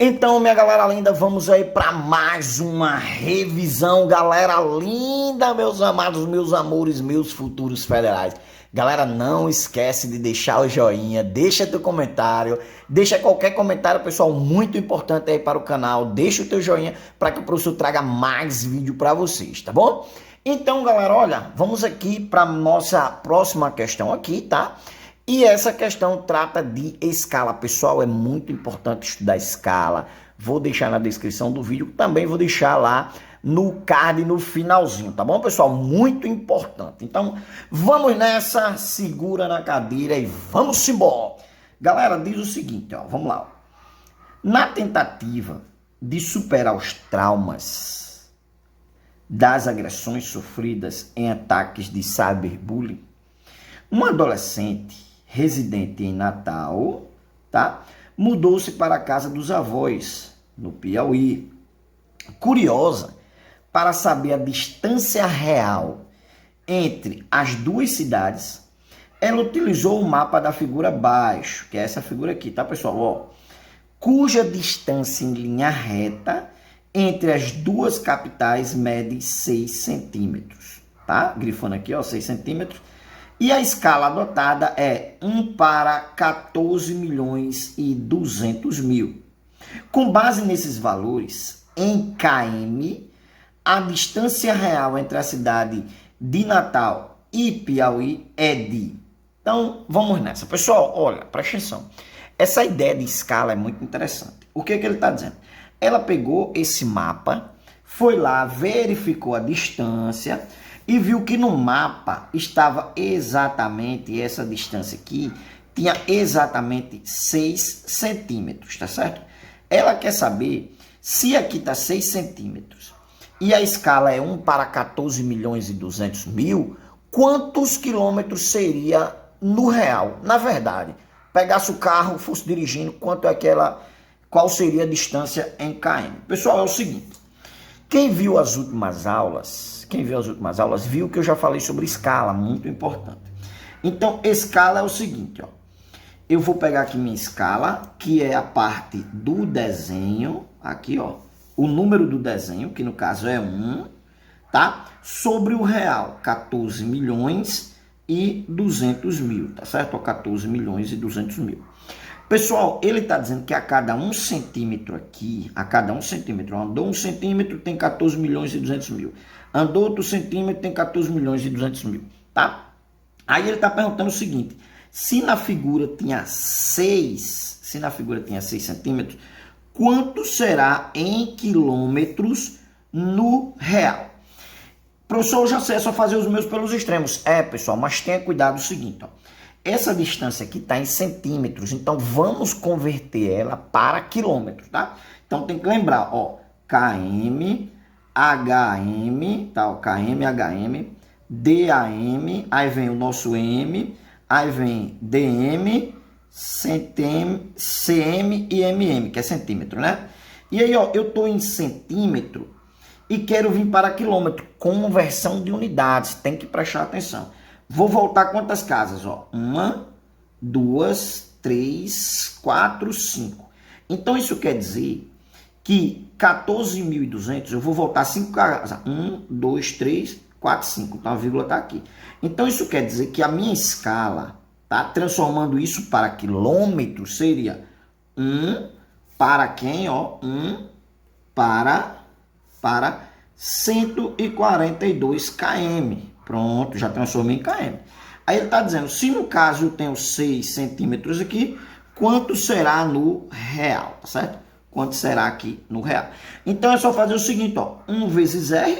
Então, minha galera linda, vamos aí para mais uma revisão, galera linda, meus amados, meus amores, meus futuros federais. Galera, não esquece de deixar o joinha, deixa teu comentário, deixa qualquer comentário, pessoal, muito importante aí para o canal. Deixa o teu joinha para que o professor traga mais vídeo para vocês, tá bom? Então, galera, olha, vamos aqui para nossa próxima questão aqui, tá? E essa questão trata de escala. Pessoal, é muito importante estudar escala. Vou deixar na descrição do vídeo, também vou deixar lá no card no finalzinho, tá bom, pessoal? Muito importante. Então, vamos nessa, segura na cadeira e vamos embora. Galera, diz o seguinte, ó, vamos lá. Na tentativa de superar os traumas das agressões sofridas em ataques de cyberbullying, um adolescente residente em Natal, tá? Mudou-se para a casa dos avós, no Piauí. Curiosa para saber a distância real entre as duas cidades, ela utilizou o mapa da figura abaixo, que é essa figura aqui, tá, pessoal? Ó, cuja distância em linha reta entre as duas capitais mede 6 centímetros, tá? Grifando aqui, ó, 6 centímetros. E a escala adotada é 1 para 14 milhões e 200 mil. Com base nesses valores, em km, a distância real entre a cidade de Natal e Piauí é de... Então, vamos nessa. Pessoal, olha, presta atenção. Essa ideia de escala é muito interessante. O que ele está dizendo? Ela pegou esse mapa, foi lá, verificou a distância e viu que no mapa estava exatamente essa distância aqui, tinha exatamente 6 centímetros, tá certo? Ela quer saber se aqui está 6 centímetros e a escala é 1 para 14 milhões e 200 mil, quantos quilômetros seria no real? Na verdade, pegasse o carro, fosse dirigindo, qual seria a distância em km? Pessoal, é o seguinte, quem viu as últimas aulas viu que eu já falei sobre escala, muito importante. Então, escala é o seguinte, ó. Eu vou pegar aqui minha escala, que é a parte do desenho, aqui, ó, o número do desenho, que no caso é 1, tá? Sobre o real, 14 milhões e 200 mil, tá certo? 14 milhões e 200 mil. Pessoal, ele está dizendo que a cada 1 centímetro aqui, andou 1 centímetro, tem 14 milhões e 200 mil. Andou outro centímetro, tem 14 milhões e 200 mil, tá? Aí ele está perguntando o seguinte, se na figura tinha 6 centímetros, quanto será em quilômetros no real? Professor, eu já sei, é só fazer os meus pelos extremos. É, pessoal, mas tenha cuidado o seguinte, ó. Essa distância aqui está em centímetros, então vamos converter ela para quilômetros, tá? Então tem que lembrar, ó, km, HM, tá? Ó, km, HM, DAM, aí vem o nosso M, aí vem DM, CM, CM e MM, que é centímetro, né? E aí, ó, eu tô em centímetro e quero vir para quilômetro, conversão de unidades, tem que prestar atenção. Vou voltar quantas casas? Ó? 1, 2, 3, 4, 5. Então, isso quer dizer que 14.200, eu vou voltar 5 casas. 1, 2, 3, 4, 5. Então, a vírgula está aqui. Então, isso quer dizer que a minha escala, tá? Transformando isso para quilômetros, seria 1 para quem? Ó? 1 para 142 km. Pronto, já transformei em km. Aí ele está dizendo, se no caso eu tenho 6 centímetros aqui, quanto será no real, tá certo? Quanto será aqui no real? Então é só fazer o seguinte, ó, 1 vezes R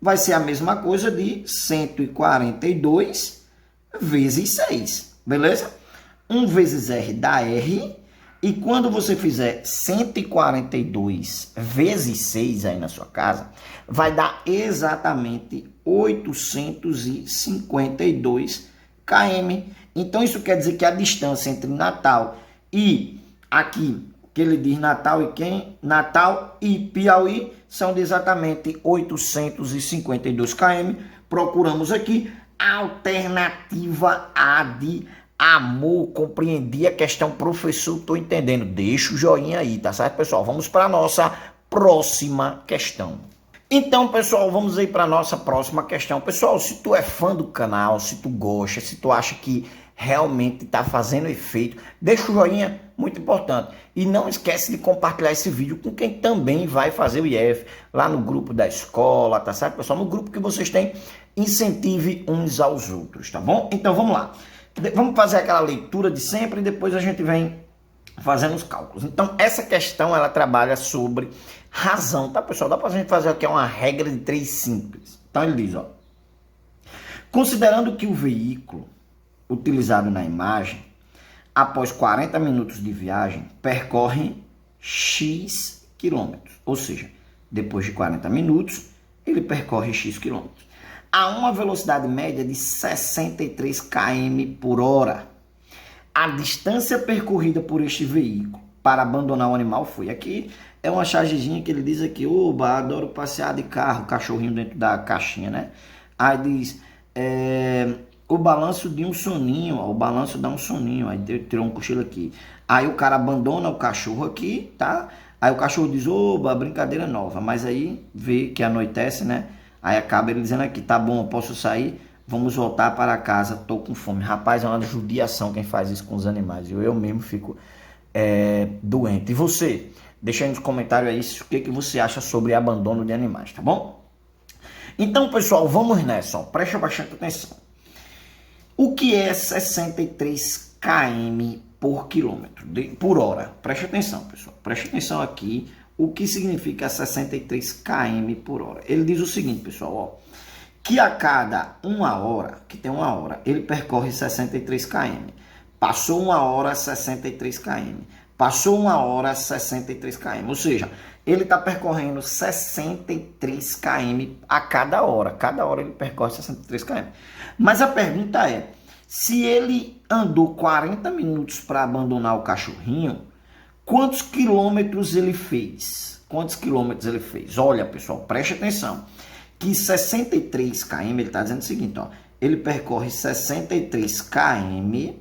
vai ser a mesma coisa de 142 vezes 6, beleza? 1 vezes R dá R, e quando você fizer 142 vezes 6 aí na sua casa, vai dar exatamente 852 km. Então, isso quer dizer que a distância entre Natal e aqui, que ele diz Natal e quem? Natal e Piauí, são de exatamente 852 km. Procuramos aqui a alternativa A de Amor, compreendi a questão, professor, tô entendendo. Deixa o joinha aí, tá certo, pessoal? Vamos para a nossa próxima questão. Então, pessoal, vamos aí para a nossa próxima questão. Pessoal, se tu é fã do canal, se tu gosta, se tu acha que realmente está fazendo efeito, deixa o joinha, muito importante. E não esquece de compartilhar esse vídeo com quem também vai fazer o IF, lá no grupo da escola, tá certo, pessoal? No grupo que vocês têm, incentive uns aos outros, tá bom? Então, vamos lá. Vamos fazer aquela leitura de sempre e depois a gente vem fazendo os cálculos. Então, essa questão, ela trabalha sobre razão, tá, pessoal? Dá pra gente fazer aqui uma regra de 3 simples. Então, ele diz, ó. Considerando que o veículo utilizado na imagem, após 40 minutos de viagem, percorre X quilômetros. Ou seja, depois de 40 minutos, ele percorre X quilômetros. A uma velocidade média de 63 km por hora. A distância percorrida por este veículo para abandonar o animal foi. Aqui é uma chargezinha que ele diz aqui, oba, adoro passear de carro, cachorrinho dentro da caixinha, né? Aí diz, o balanço de um soninho, ó, o balanço dá um soninho, aí tirou um cochilo aqui. Aí o cara abandona o cachorro aqui, tá? Aí o cachorro diz, oba, brincadeira nova, mas aí vê que anoitece, né? Aí acaba ele dizendo aqui, tá bom, eu posso sair, vamos voltar para casa, tô com fome. Rapaz, é uma judiação quem faz isso com os animais, eu mesmo fico doente. E você? Deixa aí nos comentários aí o que você acha sobre abandono de animais, tá bom? Então, pessoal, vamos nessa, ó, presta bastante atenção. O que é 63 km por quilômetro, por hora? Preste atenção, pessoal. Preste atenção aqui. O que significa 63 km por hora? Ele diz o seguinte, pessoal, ó, que a cada 1 hora, que tem 1 hora, ele percorre 63 km. Passou 1 hora, 63 km. Passou 1 hora, 63 km. Ou seja, ele está percorrendo 63 km a cada hora. Cada hora ele percorre 63 km. Mas a pergunta é, se ele andou 40 minutos para abandonar o cachorrinho, quantos quilômetros ele fez? Quantos quilômetros ele fez? Olha, pessoal, preste atenção. Que 63 km, ele está dizendo o seguinte, ó, ele percorre 63 km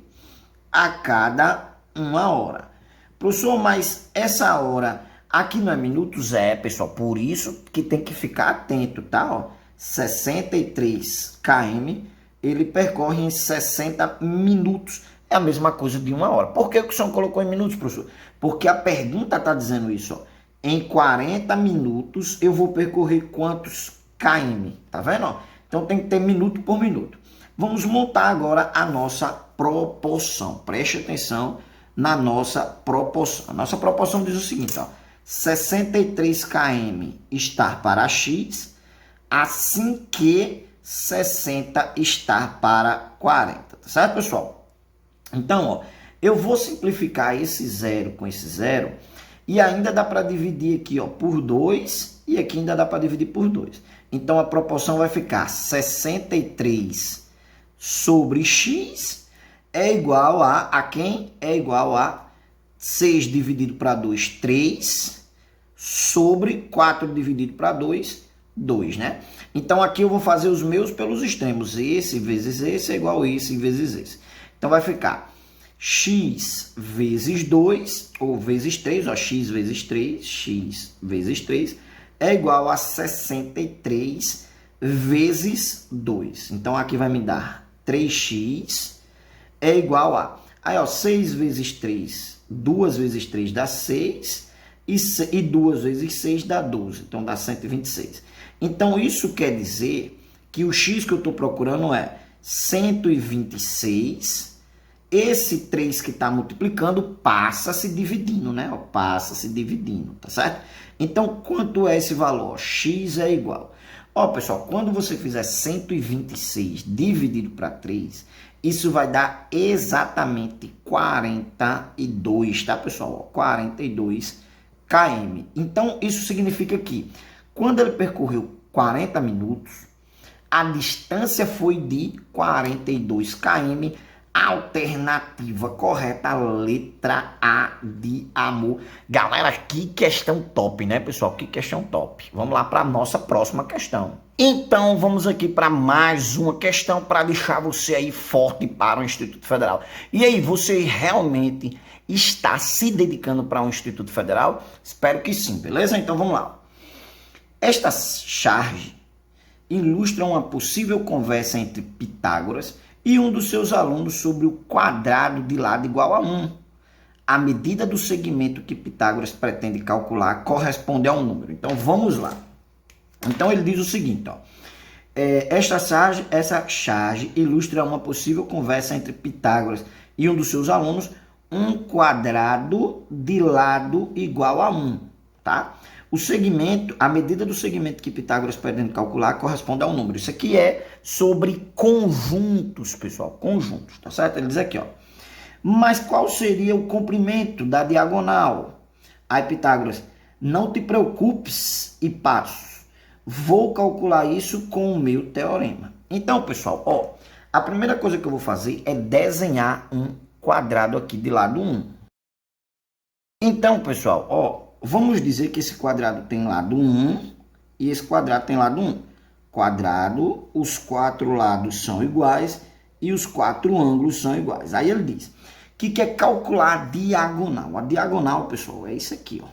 a cada 1 hora. Professor, mas essa hora aqui não é minutos? É, pessoal, por isso que tem que ficar atento, tá? Ó, 63 km, ele percorre em 60 minutos. É a mesma coisa de 1 hora. Por que o senhor colocou em minutos, professor? Porque a pergunta está dizendo isso, ó. Em 40 minutos eu vou percorrer quantos km? Tá vendo? Ó? Então tem que ter minuto por minuto. Vamos montar agora a nossa proporção. Preste atenção na nossa proporção. A nossa proporção diz o seguinte, ó. 63 km estar para X, assim que 60 estar para 40. Tá certo, pessoal? Então, ó, eu vou simplificar esse zero com esse zero e ainda dá para dividir aqui, ó, por 2 e aqui ainda dá para dividir por 2. Então, a proporção vai ficar 63 sobre X é igual a quem? É igual a 6 dividido para 2, 3, sobre 4 dividido para 2, 2, né? Então, aqui eu vou fazer os meus pelos extremos. Esse vezes esse é igual a esse vezes esse. Então, vai ficar x vezes 2, ou vezes 3, ó, x vezes 3 é igual a 63 vezes 2. Então, aqui vai me dar 3x é igual a... Aí, ó, 6 vezes 3, 2 vezes 3 dá 6, e 2 vezes 6 dá 12. Então, dá 126. Então, isso quer dizer que o x que eu estou procurando é 126. Esse 3 que está multiplicando passa se dividindo, né? Ó, passa se dividindo, tá certo? Então, quanto é esse valor? X é igual. Ó, pessoal, quando você fizer 126 dividido para 3, isso vai dar exatamente 42, tá, pessoal? Ó, 42 km. Então, isso significa que quando ele percorreu 40 minutos, a distância foi de 42 km Alternativa correta, letra A de amor. Galera, que questão top, né, pessoal? Que questão top. Vamos lá para a nossa próxima questão. Então, vamos aqui para mais uma questão para deixar você aí forte para o Instituto Federal. E aí, você realmente está se dedicando para um Instituto Federal? Espero que sim, beleza? Então, vamos lá. Esta charge ilustra uma possível conversa entre Pitágoras e um dos seus alunos sobre o quadrado de lado igual a 1. A medida do segmento que Pitágoras pretende calcular corresponde a um número. Então, vamos lá. Então, ele diz o seguinte, ó. Essa charge ilustra uma possível conversa entre Pitágoras e um dos seus alunos, um quadrado de lado igual a 1, tá? O segmento, a medida do segmento que Pitágoras pretende calcular corresponde a um número. Isso aqui é sobre conjuntos, pessoal, conjuntos, tá certo? Ele diz aqui, ó. Mas qual seria o comprimento da diagonal? Aí Pitágoras, não te preocupes, Hipácio, vou calcular isso com o meu teorema. Então, pessoal, ó, a primeira coisa que eu vou fazer é desenhar um quadrado aqui de lado 1. Então, pessoal, ó, vamos dizer que esse quadrado tem lado 1 e esse quadrado tem lado 1. Quadrado, os 4 lados são iguais e os 4 ângulos são iguais. Aí ele diz que quer calcular a diagonal. A diagonal, pessoal, é isso aqui, ó.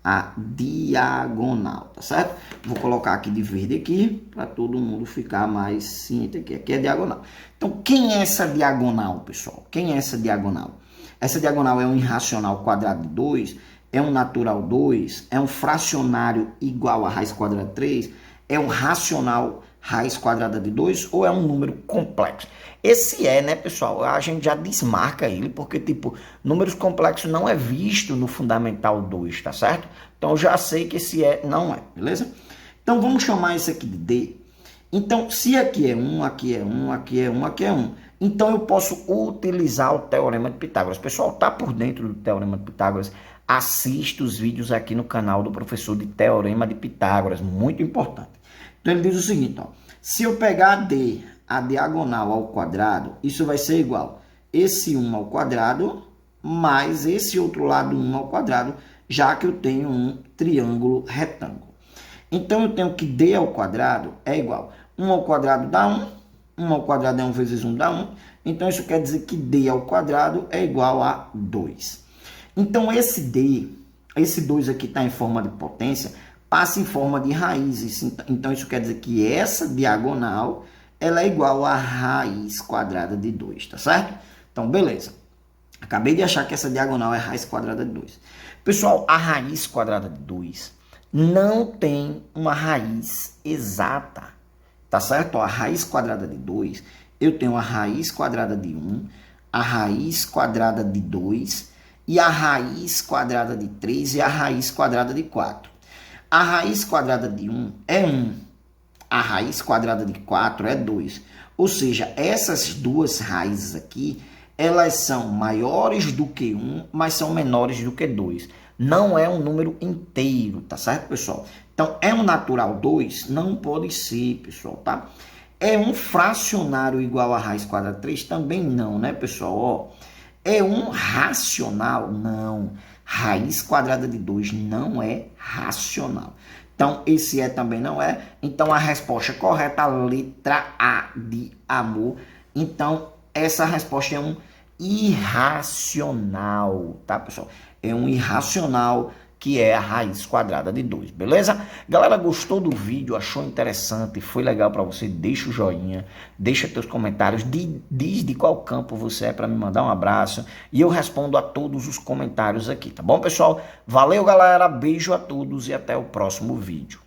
A diagonal, tá certo? Vou colocar aqui de verde aqui, para todo mundo ficar mais ciente aqui. Aqui é diagonal. Então, quem é essa diagonal, pessoal? Quem é essa diagonal? Essa diagonal é um irracional quadrado de 2, é um natural 2, é um fracionário igual a raiz quadrada de 3, é um racional raiz quadrada de 2 ou é um número complexo? Esse é, né, pessoal? A gente já desmarca ele, porque, tipo, números complexos não é visto no Fundamental 2, tá certo? Então, eu já sei que esse é, não é, beleza? Então, vamos chamar isso aqui de D. Então, se aqui é 1, aqui é 1, aqui é 1, aqui é 1, então eu posso utilizar o Teorema de Pitágoras. Pessoal, tá por dentro do Teorema de Pitágoras? Assista os vídeos aqui no canal do professor de Teorema de Pitágoras, muito importante. Então, ele diz o seguinte, ó, se eu pegar D, a diagonal ao quadrado, isso vai ser igual esse 1 ao quadrado mais esse outro lado 1 ao quadrado, já que eu tenho um triângulo retângulo. Então, eu tenho que D ao quadrado é igual 1 ao quadrado dá 1, 1 ao quadrado é 1 vezes 1 dá 1, então isso quer dizer que D ao quadrado é igual a 2. Então, esse D, esse 2 aqui está em forma de potência, passa em forma de raízes. Então, isso quer dizer que essa diagonal ela é igual a raiz quadrada de 2, tá certo? Então, beleza. Acabei de achar que essa diagonal é raiz quadrada de 2. Pessoal, a raiz quadrada de 2 não tem uma raiz exata, tá certo? A raiz quadrada de 2, eu tenho a raiz quadrada de 1, a raiz quadrada de 2 e a raiz quadrada de 3 e a raiz quadrada de 4. A raiz quadrada de 1 é 1. A raiz quadrada de 4 é 2. Ou seja, essas duas raízes aqui, elas são maiores do que 1, mas são menores do que 2. Não é um número inteiro, tá certo, pessoal? Então, é um natural 2? Não pode ser, pessoal, tá? É um fracionário igual a raiz quadrada de 3? Também não, né, pessoal? Ó, é um racional? Não. Raiz quadrada de 2 não é racional. Então, esse também não é. Então, a resposta correta, a letra A de amor. Então, essa resposta é um irracional, tá, pessoal? É um irracional que é a raiz quadrada de 2, beleza? Galera, gostou do vídeo, achou interessante, foi legal para você? Deixa o joinha, deixa teus comentários, diz de qual campo você é para me mandar um abraço e eu respondo a todos os comentários aqui, tá bom, pessoal? Valeu, galera, beijo a todos e até o próximo vídeo.